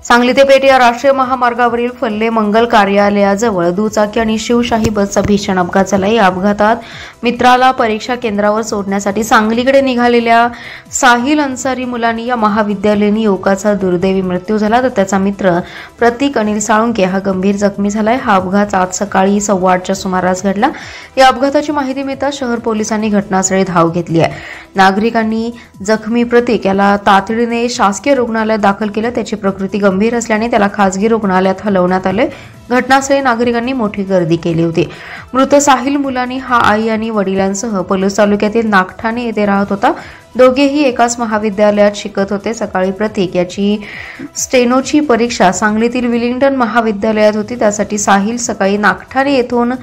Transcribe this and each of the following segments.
सांगली ते पेठ या राष्ट्रीय महामार्गावरील फल्ले मंगल कार्यालयाजवळ दुचाकी आणि शिवशाही बसचा भीषण अपघात झाला। या अपघातात मित्राला परीक्षा केंद्रावर सोडण्यासाठी सांगलीकडे निघालेल्या साहिल अन्सारी मुलांनी या महाविद्यालयीन युवकाचा दुर्दैवी मृत्यू झाला, तर त्याचा मित्र प्रतीक अनिल साळुंके हा गंभीर जखमी झालाय। हा अपघात आज सकाळी 8:15च्या सुमारास घडला। या अपघाताची माहिती मिळताच शहर पोलिसांनी घटनास्थळी धाव घेतली आहे। नागरिकांनी जखमी प्रतीक याला तातडीने शासकीय रुग्णालयात दाखल केले। त्याची प्रकृती गंभीर असल्याने त्याला खासगी रुग्णालयात हलवण्यात आले। घटनास्थळी नागरिकांनी मोठी गर्दी केली होती। मृत साहिल मुलानी हा आई आणि वडिलांसह पलूस तालुक्यातील नागठाणे येथे राहत होता। दोघेही एकाच महाविद्यालयात शिकत होते। सकाळी प्रतीक याची स्टेनोची परीक्षा सांगलीतील विलिंग्टन महाविद्यालयात होती। त्यासाठी साहिल सकाळी नागठाणे येथून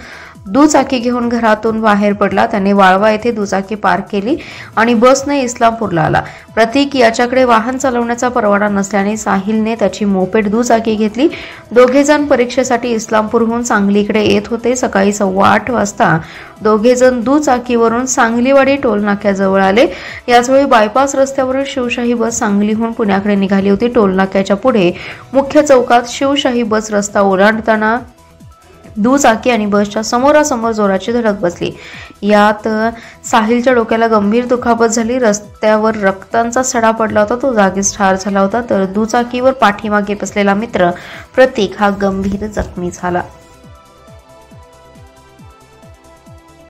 दुचाकी घेऊन घरातून बाहेर पडला। त्याने वाळवा येथे दुचाकी पार्क केली आणि बसने इस्लामपूरला आला। प्रतीक याच्याकडे वाहन चालवण्याचा परवाना नसल्याने साहिलने त्याची मोपेड दुचाकी घेतली। दोघेजण परीक्षेसाठी इस्लामपूरहून सांगलीकडे येत होते। सकाळी 8:15 वाजता दोघेजण दुचाकीवरून सांगलीवाडी टोल नाक्याजवळ आले। याचवेळी बायपास रस्त्यावरील शिवशाही बस सांगलीहून पुण्याकडे निघाली होती। टोल नाक्याच्या पुढे मुख्य चौकात शिवशाही बस रस्ता ओलांडताना दुचाकी आणि बसच्या समोरासमोर जोराची धडक बसली। यात साहिलच्या डोक्याला गंभीर दुखापत झाली। रस्त्यावर रक्ताचा सडा पडला होता, तो जागीच ठार झाला होता, तर दुचाकीवर पाठीमागे बसलेला मित्र प्रतीक हा गंभीर जखमी झाला।